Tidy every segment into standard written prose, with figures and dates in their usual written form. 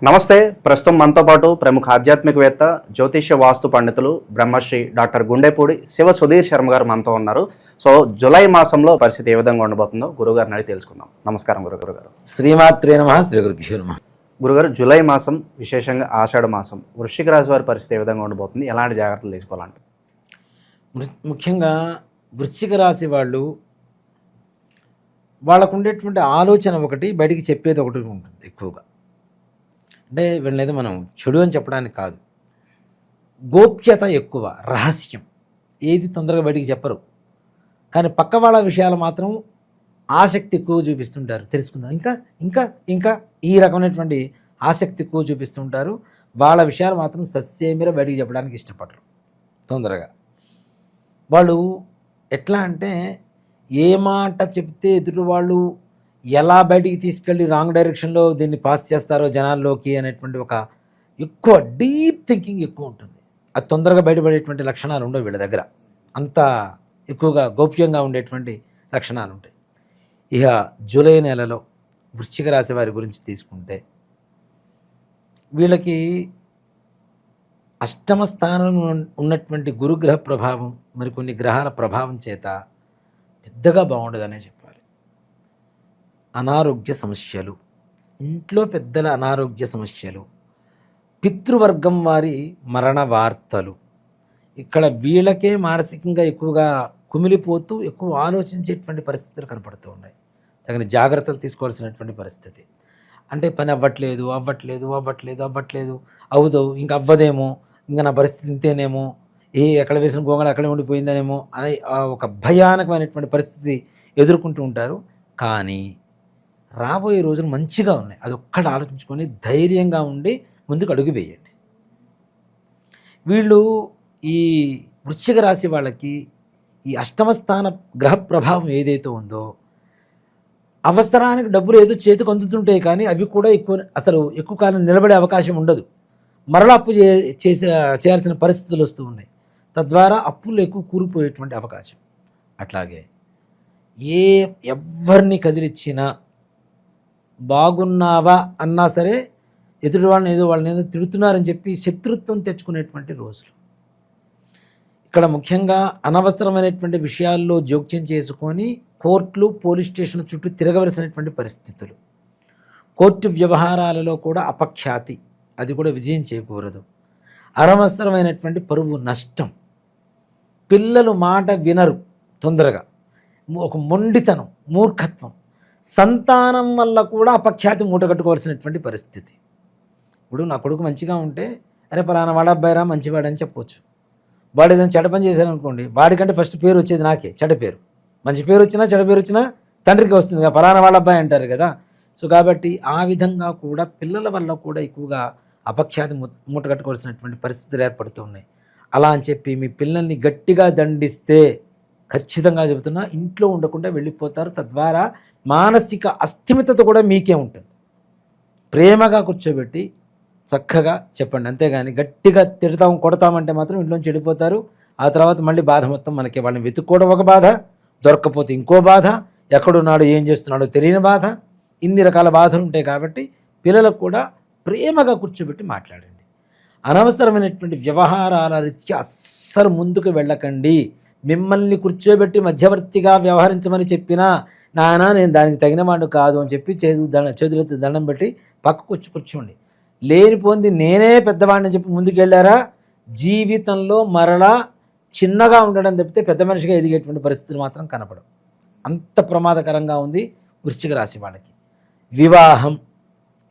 నమస్తే. ప్రస్తుతం మనతో పాటు ప్రముఖ ఆధ్యాత్మికవేత్త, జ్యోతిష్య వాస్తు పండితులు బ్రహ్మశ్రీ డాక్టర్ గుండెపూడి శివ సుధీర్ శర్మ గారు మనతో ఉన్నారు. సో జూలై మాసంలో పరిస్థితి ఏ విధంగా ఉండబోతుందో గురుగారిని అడిగి తెలుసుకుందాం. నమస్కారం గురుగారు గారు. శ్రీమాత్రే నమః. శ్రీ గురుభ్యో నమః. గురుగారు, జూలై మాసం, విశేషంగా ఆషాఢ మాసం, వృశ్చిక రాశి వారి పరిస్థితి ఏ విధంగా ఉండబోతుంది, ఎలాంటి జాగ్రత్తలు తీసుకోవాలంటే? ముఖ్యంగా వృశ్చిక రాశి వాళ్ళకు ఉండేటువంటి ఆలోచన ఒకటి, బయటికి చెప్పేది ఒకటి ఉంటుంది ఎక్కువగా. అంటే వీళ్ళనేదో మనం చెడు అని చెప్పడానికి కాదు, గోప్యత ఎక్కువ, రహస్యం, ఏది తొందరగా బయటికి చెప్పరు. కానీ పక్క వాళ్ళ విషయాలు మాత్రం ఆసక్తి ఎక్కువ చూపిస్తుంటారు, తెలుసుకుందాం ఇంకా ఇంకా ఇంకా ఈ రకమైనటువంటి ఆసక్తి ఎక్కువ చూపిస్తుంటారు. వాళ్ళ విషయాలు మాత్రం సస్యమీర బయటికి చెప్పడానికి ఇష్టపడరు తొందరగా. వాళ్ళు ఎట్లా అంటే ఏ మాట చెప్తే ఎదుటి వాళ్ళు ఎలా బయటికి తీసుకెళ్ళి రాంగ్ డైరెక్షన్లో దీన్ని పాస్ చేస్తారో జనాల్లోకి అనేటువంటి ఒక ఎక్కువ డీప్ థింకింగ్ ఎక్కువ ఉంటుంది. అది తొందరగా బయటపడేటువంటి లక్షణాలు ఉండవు వీళ్ళ దగ్గర, అంత ఎక్కువగా గోప్యంగా ఉండేటువంటి లక్షణాలు ఉంటాయి. ఇక జూలై నెలలో వృశ్చిక రాశి వారి గురించి తీసుకుంటే, వీళ్ళకి అష్టమ స్థానంలో ఉన్నటువంటి గురుగ్రహ ప్రభావం, మరికొన్ని గ్రహాల ప్రభావం చేత పెద్దగా బాగుండదనే చెప్పాలి. అనారోగ్య సమస్యలు, ఇంట్లో పెద్దల అనారోగ్య సమస్యలు, పితృవర్గం వారి మరణ వార్తలు, ఇక్కడ వీళ్ళకే మానసికంగా ఎక్కువగా కుమిలిపోతూ ఎక్కువ ఆలోచించేటువంటి పరిస్థితులు కనపడుతూ ఉన్నాయి. తగిన జాగ్రత్తలు తీసుకోవాల్సినటువంటి పరిస్థితి. అంటే పని అవ్వట్లేదు అవ్వట్లేదు అవ్వట్లేదు అవ్వట్లేదు అవుదో ఇంకా అవ్వదేమో, ఇంకా నా పరిస్థితి ఇంతేనేమో, ఎక్కడ వేసిన గోంగళ అక్కడే ఉండిపోయిందనేమో అనే ఒక భయానకమైనటువంటి పరిస్థితి ఎదుర్కొంటూ ఉంటారు. కానీ రాబోయే రోజులు మంచిగా ఉన్నాయి, అది ఒక్కటి ఆలోచించుకొని ధైర్యంగా ఉండి ముందుకు అడుగు వేయండి. వీళ్ళు ఈ వృశ్చిక రాశి వాళ్ళకి ఈ అష్టమ స్థాన గ్రహ ప్రభావం ఏదైతే ఉందో, అవసరానికి డబ్బులు ఏదో చేతికి అందుతుంటాయి, కానీ అవి కూడా ఎక్కువ కాలం నిలబడే అవకాశం ఉండదు. మరలా అప్పు చేయాల్సిన పరిస్థితులు వస్తూ ఉన్నాయి. తద్వారా అప్పులు ఎక్కువ కూలిపోయేటువంటి అవకాశం. అట్లాగే ఎవరిని కదిలిచ్చినా బాగున్నావా అన్నా సరే ఎదుటి వాళ్ళని ఏదో తిడుతున్నారని చెప్పి శత్రుత్వం తెచ్చుకునేటువంటి రోజులు. ఇక్కడ ముఖ్యంగా అనవసరమైనటువంటి విషయాల్లో జోక్యం చేసుకొని కోర్టులు, పోలీస్ స్టేషన్ చుట్టూ తిరగవలసినటువంటి పరిస్థితులు. కోర్టు వ్యవహారాలలో కూడా అపఖ్యాతి, అది కూడా విజయం చేకూరదు. అనవసరమైనటువంటి పరువు నష్టం, పిల్లలు మాట వినరు తొందరగా, ఒక మొండితనం, మూర్ఖత్వం, సంతానం వల్ల కూడా అపఖ్యాతి మూటగట్టుకోవాల్సినటువంటి పరిస్థితి. ఇప్పుడు నా కొడుకు మంచిగా ఉంటే అరే పలానా వాడ అబ్బాయిరా మంచివాడని చెప్పవచ్చు. వాడు ఏదైనా చెడ్డ పని చేశాను అనుకోండి, వాడికంటే ఫస్ట్ పేరు వచ్చేది నాకే, చెడ్డ పేరు. మంచి పేరు వచ్చినా చెడ్డ పేరు వచ్చినా తండ్రికి వస్తుంది కదా, పలానా వాళ్ళ అబ్బాయి అంటారు కదా. సో కాబట్టి ఆ విధంగా కూడా పిల్లల వల్ల కూడా ఎక్కువగా అపఖ్యాతి మూటగట్టుకోవాల్సినటువంటి పరిస్థితులు ఏర్పడుతూ ఉన్నాయి. అలా అని చెప్పి మీ పిల్లల్ని గట్టిగా దండిస్తే ఖచ్చితంగా చెబుతున్నా ఇంట్లో ఉండకుండా వెళ్ళిపోతారు. తద్వారా మానసిక అస్థిమితత కూడా మీకే ఉంటుంది. ప్రేమగా కూర్చోబెట్టి చక్కగా చెప్పండి, అంతేగాని గట్టిగా తిడతాం కొడతామంటే మాత్రం ఇంట్లోంచి వెళ్ళిపోతారు. ఆ తర్వాత మళ్ళీ బాధ మొత్తం మనకి. వాళ్ళని వెతుక్కోవడం ఒక బాధ, దొరక్కపోతే ఇంకో బాధ, ఎక్కడున్నాడో ఏం చేస్తున్నాడో తెలియని బాధ, ఇన్ని రకాల బాధలు ఉంటాయి. కాబట్టి పిల్లలకు కూడా ప్రేమగా కూర్చోబెట్టి మాట్లాడండి. అనవసరమైనటువంటి వ్యవహారాల రీత్యా అస్సలు ముందుకు వెళ్ళకండి. మిమ్మల్ని కూర్చోబెట్టి మధ్యవర్తిగా వ్యవహరించమని చెప్పినా నానా నేను దానికి తగిన వాడు కాదు అని చెప్పి చేతులెత్తి దండం పెట్టి పక్కకు వచ్చి కూర్చోండి. లేనిపోంది నేనే పెద్దవాడిని చెప్పి ముందుకెళ్ళారా జీవితంలో మరలా చిన్నగా ఉండడం తప్పితే పెద్ద మనిషిగా ఎదిగేటువంటి పరిస్థితులు మాత్రం కనపడవు. అంత ప్రమాదకరంగా ఉంది వృశ్చిక రాశి వాళ్ళకి. వివాహం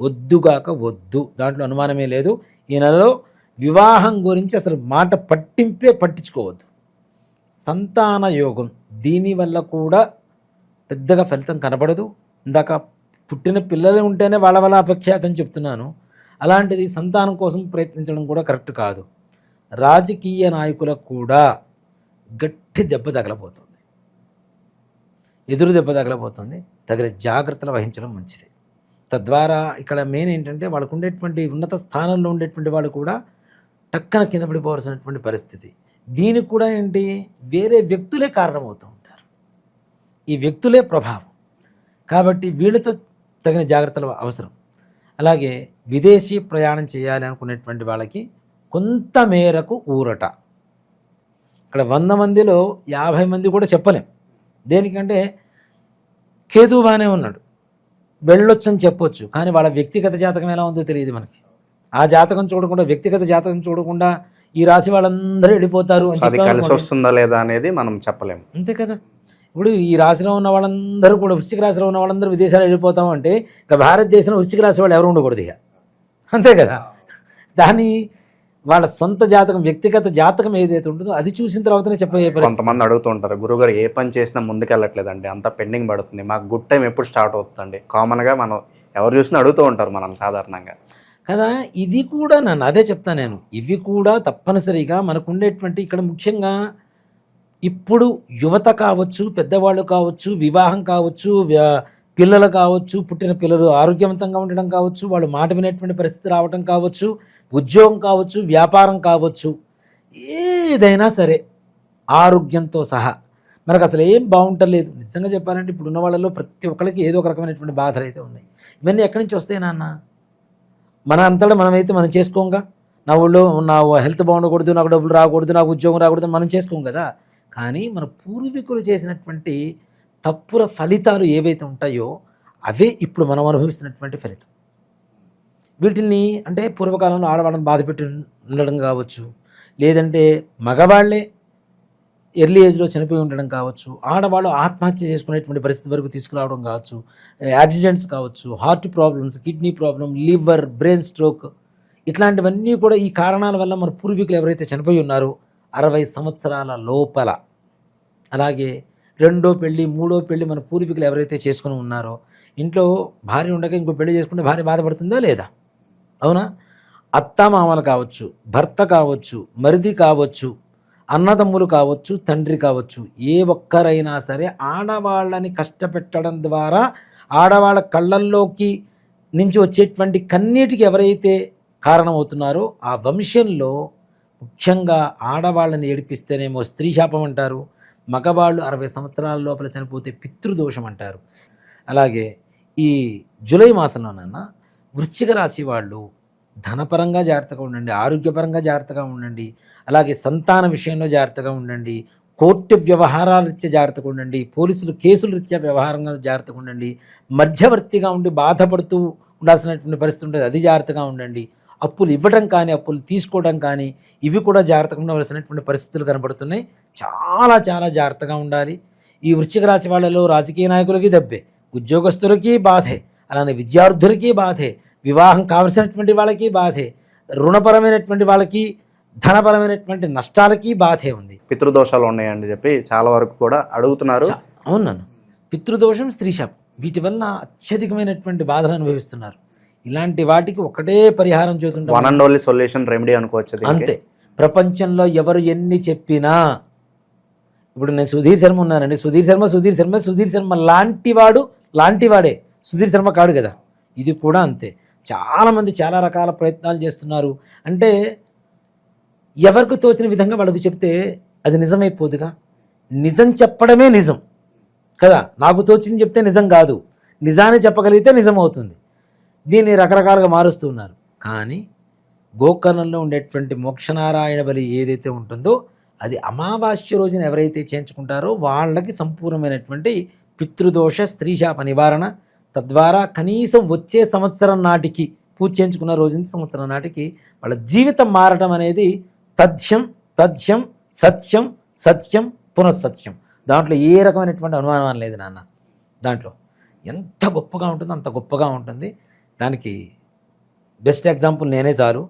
వద్దుగాక వద్దు, దాంట్లో అనుమానమే లేదు. ఈ నెలలో వివాహం గురించి అసలు మాట పట్టించుకోవద్దు. సంతాన యోగం, దీనివల్ల కూడా పెద్దగా ఫలితం కనపడదు. ఇందాక పుట్టిన పిల్లలు ఉంటేనే వాళ్ళ వల్ల అపఖ్యాతం చెప్తున్నాను. అలాంటిది సంతానం కోసం ప్రయత్నించడం కూడా కరెక్ట్ కాదు. రాజకీయ నాయకులకు కూడా గట్టి దెబ్బ తగలబోతుంది, ఎదురు దెబ్బ తగలబోతుంది. తగిన జాగ్రత్తలు వహించడం మంచిది. తద్వారా ఇక్కడ మెయిన్ ఏంటంటే వాళ్ళకు ఉండేటువంటి ఉన్నత స్థానంలో ఉండేటువంటి వాళ్ళు కూడా టక్కన కింద పడిపోవాల్సినటువంటి పరిస్థితి. దీనికి కూడా ఏంటి, వేరే వ్యక్తులే కారణమవుతూ ఉంటారు, ఈ వ్యక్తులే ప్రభావం. కాబట్టి వీళ్ళతో తగిన జాగ్రత్తలు అవసరం. అలాగే విదేశీ ప్రయాణం చేయాలి అనుకునేటువంటి వాళ్ళకి కొంత మేరకు ఊరట. ఇక్కడ 100 మందిలో 50 మంది కూడా చెప్పలేం. దేనికంటే కేతు బాగానే ఉన్నాడు, వెళ్ళొచ్చని చెప్పొచ్చు, కానీ వాళ్ళ వ్యక్తిగత జాతకం ఎలా ఉందో తెలియదు మనకి. ఆ జాతకం చూడకుండా, వ్యక్తిగత జాతకం చూడకుండా ఈ రాశి వాళ్ళందరూ వెళ్ళిపోతారు అని అది కలిసి వస్తుందా లేదా అనేది మనం చెప్పలేము. అంతే కదా. ఇప్పుడు ఈ రాశిలో ఉన్న వాళ్ళందరూ కూడా, వృశ్చిక రాశిలో ఉన్న వాళ్ళందరూ విదేశాలు వెళ్ళిపోతాం అంటే ఇక భారతదేశంలో వృశ్చిక రాశి వాళ్ళు ఎవరు ఉండకూడదు ఇక, అంతే కదా. దాని వాళ్ళ సొంత జాతకం, వ్యక్తిగత జాతకం ఏదైతే ఉంటుందో అది చూసిన తర్వాతనే చెప్పే. కొంతమంది అడుగుతూ ఉంటారు, గురుగారు ఏ పని చేసినా ముందుకెళ్ళట్లేదండి, అంత పెండింగ్ పడుతుంది, మాకు గుడ్ టైం ఎప్పుడు స్టార్ట్ అవుతుందండి. కామన్గా మనం ఎవరు చూసినా అడుగుతూ ఉంటారు మనం సాధారణంగా కదా. ఇది కూడా నన్ను అదే చెప్తాను నేను, ఇవి కూడా తప్పనిసరిగా మనకు ఉండేటువంటి ఇక్కడ ముఖ్యంగా ఇప్పుడు యువత కావచ్చు, పెద్దవాళ్ళు కావచ్చు, వివాహం కావచ్చు, పిల్లలు కావచ్చు, పుట్టిన పిల్లలు ఆరోగ్యవంతంగా ఉండడం కావచ్చు, వాళ్ళు మాట వినేటువంటి పరిస్థితి రావడం కావచ్చు, ఉద్యోగం కావచ్చు, వ్యాపారం కావచ్చు, ఏదైనా సరే ఆరోగ్యంతో సహా మనకు అసలు ఏం బాగుంటలేదు. నిజంగా చెప్పాలంటే ఇప్పుడు ఉన్న వాళ్ళలో ప్రతి ఒక్కరికి ఏదో ఒక రకమైనటువంటి బాధలు అయితే ఉన్నాయి. ఇవన్నీ ఎక్కడి నుంచి వస్తాయి నాన్న? మన అంతటా మనమైతే మనం చేసుకోంగా. నా ఊళ్ళో నా హెల్త్ బాగుండకూడదు, నాకు డబ్బులు రాకూడదు, నాకు ఉద్యోగం రాకూడదు, మనం చేసుకోం కదా. కానీ మన పూర్వీకులు చేసినటువంటి తప్పుల ఫలితాలు ఏవైతే ఉంటాయో అవే ఇప్పుడు మనం అనుభవిస్తున్నటువంటి ఫలితం. వీటిని అంటే పూర్వకాలంలో ఆడవాళ్ళని బాధ పెట్టి ఉండడం కావచ్చు, లేదంటే మగవాళ్లే ఎర్లీ ఏజ్లో చనిపోయి ఉండడం కావచ్చు, ఆడవాళ్ళు ఆత్మహత్య చేసుకునేటువంటి పరిస్థితి వరకు తీసుకురావడం కావచ్చు, యాక్సిడెంట్స్ కావచ్చు, heart problems, kidney problem, liver, brain stroke, ఇట్లాంటివన్నీ కూడా ఈ కారణాల వల్ల మన పూర్వీకులు ఎవరైతే చనిపోయి ఉన్నారో 60 సంవత్సరాల లోపల, అలాగే 2వ పెళ్ళి 3వ పెళ్ళి మన పూర్వీకులు ఎవరైతే చేసుకుని ఉన్నారో, ఇంట్లో భార్య ఉండగా ఇంకో పెళ్లి చేసుకుంటే భార్య బాధపడుతుందా లేదా? అవునా? అత్తామామలు కావచ్చు, భర్త కావచ్చు, మరిది కావచ్చు, అన్నదమ్ములు కావచ్చు, తండ్రి కావచ్చు, ఏ ఒక్కరైనా సరే ఆడవాళ్ళని కష్టపెట్టడం ద్వారా ఆడవాళ్ళ కళ్ళల్లోకి నుంచి వచ్చేటువంటి కన్నీటికి ఎవరైతే కారణమవుతున్నారో ఆ వంశంలో ముఖ్యంగా ఆడవాళ్ళని ఏడిపిస్తేనేమో స్త్రీ శాపం అంటారు, మగవాళ్ళు 60 సంవత్సరాల లోపల చనిపోతే పితృదోషం అంటారు. అలాగే ఈ జూలై మాసంలోనన్నా వృశ్చిక రాశి వాళ్ళు ధనపరంగా జాగ్రత్తగా ఉండండి, ఆరోగ్యపరంగా జాగ్రత్తగా ఉండండి, అలాగే సంతాన విషయంలో జాగ్రత్తగా ఉండండి, కోర్టు వ్యవహారాల రీత్యా జాగ్రత్తగా ఉండండి, పోలీసులు కేసుల రీత్యా వ్యవహారంగా జాగ్రత్తగా ఉండండి, మధ్యవర్తిగా ఉండి బాధపడుతూ ఉండాల్సినటువంటి పరిస్థితి ఉంటుంది, అది జాగ్రత్తగా ఉండండి, అప్పులు ఇవ్వడం కానీ అప్పులు తీసుకోవడం కానీ ఇవి కూడా జాగ్రత్తగా ఉండవలసినటువంటి పరిస్థితులు కనబడుతున్నాయి. చాలా చాలా జాగ్రత్తగా ఉండాలి. ఈ వృశ్చిక రాశి వాళ్ళలో రాజకీయ నాయకులకి దెబ్బే, ఉద్యోగస్తులకి బాధే, అలానే విద్యార్థులకి బాధే, వివాహం కావలసినటువంటి వాళ్ళకి బాధే, రుణపరమైనటువంటి వాళ్ళకి ధనపరమైనటువంటి నష్టాలకి బాధే ఉంది. పితృదోషాలు ఉన్నాయని చెప్పి చాలా వరకు కూడా అడుగుతున్నారు. అవునన్ను, పితృదోషం, స్త్రీశాపం, వీటి వల్ల అత్యధికమైనటువంటి బాధలు అనుభవిస్తున్నారు. ఇలాంటి వాటికి ఒకటే పరిహారం చూస్తుంటాం, one and only solution, remedy అనుకోవచ్చు అంతే. ప్రపంచంలో ఎవరు ఎన్ని చెప్పినా, ఇప్పుడు నేను సుధీర్ శర్మ ఉన్నానండి, సుధీర్ శర్మ లాంటివాడే, సుధీర్ శర్మ కాడు కదా. ఇది కూడా అంతే. చాలామంది చాలా రకాల ప్రయత్నాలు చేస్తున్నారు. అంటే ఎవరికి తోచిన విధంగా వాళ్ళకు చెప్తే అది నిజమైపోదుగా. నిజం చెప్పడమే నిజం కదా. నాకు తోచింది చెప్తే నిజం కాదు, నిజాన్ని చెప్పగలిగితే నిజం అవుతుంది. దీన్ని రకరకాలుగా మారుస్తున్నారు. కానీ గోకర్ణంలో ఉండేటువంటి మోక్షనారాయణ బలి ఏదైతే ఉంటుందో అది అమావాస్య రోజున ఎవరైతే చేయించుకుంటారో వాళ్ళకి సంపూర్ణమైనటువంటి పితృదోష స్త్రీశాప నివారణ, తద్వారా కనీసం వచ్చే సంవత్సరం నాటికి పూజ చేయించుకున్న రోజు నుంచి సంవత్సరం నాటికి వాళ్ళ జీవితం మారటం అనేది తథ్యం తథ్యం సత్యం సత్యం పునఃసత్యం. దాంట్లో ఏ రకమైనటువంటి అనుమానం లేదు నాన్న. దాంట్లో ఎంత గొప్పగా ఉంటుందో అంత గొప్పగా ఉంటుంది. దానికి బెస్ట్ ఎగ్జాంపుల్ నేనే చాలు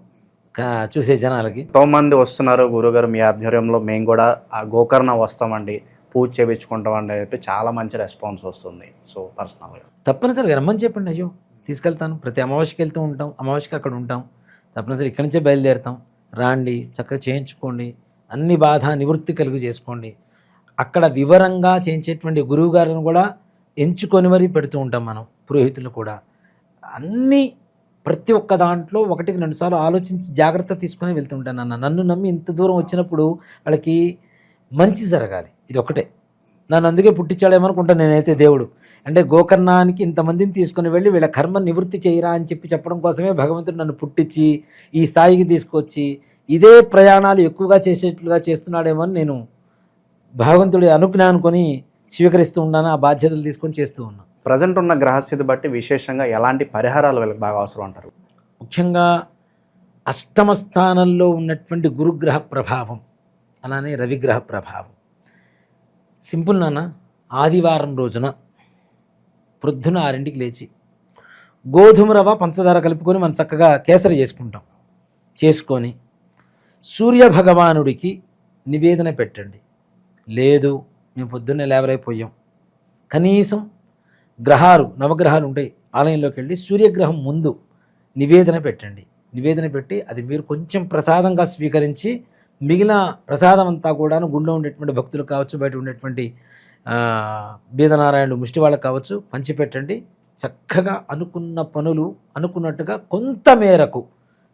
చూసే జనాలకి. ఎంతోమంది వస్తున్నారు, గురుగారు మీ ఆధ్వర్యంలో మేము కూడా ఆ గోకర్ణ వస్తామండి, పూజ చేయించుకుంటామండి అని చెప్పి చాలా మంచి రెస్పాన్స్ వస్తుంది. సో పర్సనల్గా తప్పనిసరిగా రమ్మని చెప్పండి, అయ్యో తీసుకెళ్తాను. ప్రతి అమావాస్యకి వెళ్తూ ఉంటాం, అమావాస్యకి అక్కడ ఉంటాం, తప్పనిసరి ఇక్కడి నుంచే బయలుదేరుతాం. రాండి, చక్కగా చేయించుకోండి, అన్ని బాధ నివృత్తి కలుగు చేసుకోండి. అక్కడ వివరంగా చేయించేటువంటి గురువు గారిని కూడా ఎంచుకొని మరీ పెడుతూ ఉంటాం మనం, పురోహితులు కూడా. అన్నీ ప్రతి ఒక్క దాంట్లో 1-2 సార్లు ఆలోచించి జాగ్రత్త తీసుకొని వెళ్తుంటాను అన్న. నన్ను నమ్మి ఇంత దూరం వచ్చినప్పుడు వాళ్ళకి మంచి జరగాలి, ఇది ఒకటే. నన్ను అందుకే పుట్టించాడేమనుకుంటా నేనైతే దేవుడు. అంటే గోకర్ణానికి ఇంతమందిని తీసుకుని వెళ్ళి వీళ్ళ కర్మ నివృత్తి చేయరా అని చెప్పడం కోసమే భగవంతుడు నన్ను పుట్టించి ఈ స్థాయికి తీసుకొచ్చి ఇదే ప్రయాణాలు ఎక్కువగా చేసేట్లుగా చేస్తున్నాడేమో అని నేను భగవంతుడి అనుజ్ఞ అనుకొని స్వీకరిస్తూ ఉన్నాను. ఆ బాధ్యతలు తీసుకొని చేస్తూ ఉన్నాను. ప్రజెంట్ ఉన్న గ్రహస్థితి బట్టి విశేషంగా ఎలాంటి పరిహారాలు వీళ్ళకి బాగా అవసరం అంటారు? ముఖ్యంగా అష్టమ స్థానంలో ఉన్నటువంటి గురుగ్రహ ప్రభావం, అలానే రవిగ్రహ ప్రభావం. సింపుల్ నాన్న, ఆదివారం రోజున ప్రొద్దున 6ంటికి లేచి గోధుమ రవ్వ పంచదార కలుపుకొని మనం చక్కగా కేసరి చేసుకొని సూర్య భగవానుడికి నివేదన పెట్టండి. లేదు మేము పొద్దున్నే లేవరైపోయాం, కనీసం నవగ్రహాలు ఉంటాయి, ఆలయంలోకి వెళ్ళి సూర్యగ్రహం ముందు నివేదన పెట్టండి. నివేదన పెట్టి అది మీరు కొంచెం ప్రసాదంగా స్వీకరించి మిగిలిన ప్రసాదం అంతా కూడాను గుళ్ళో ఉండేటువంటి భక్తులు కావచ్చు, బయట ఉండేటువంటి బీదనారాయణులు ముష్టి వాళ్ళకు కావచ్చు పంచిపెట్టండి. చక్కగా అనుకున్న పనులు అనుకున్నట్టుగా కొంతమేరకు,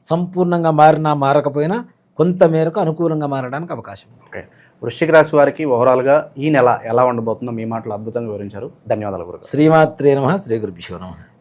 సంపూర్ణంగా మారినా మారకపోయినా కొంతమేరకు అనుకూలంగా మారడానికి అవకాశం ఉంది. ఓకే, వృశ్చిక రాశి వారికి ఓవరాల్గా ఈ నెల ఎలా ఉండబోతుందో మీ మాటలు అద్భుతంగా వివరించారు. ధన్యవాదాలు గురుగారు. శ్రీమాత్రే నమః. శ్రీ గురుభ్యో నమః.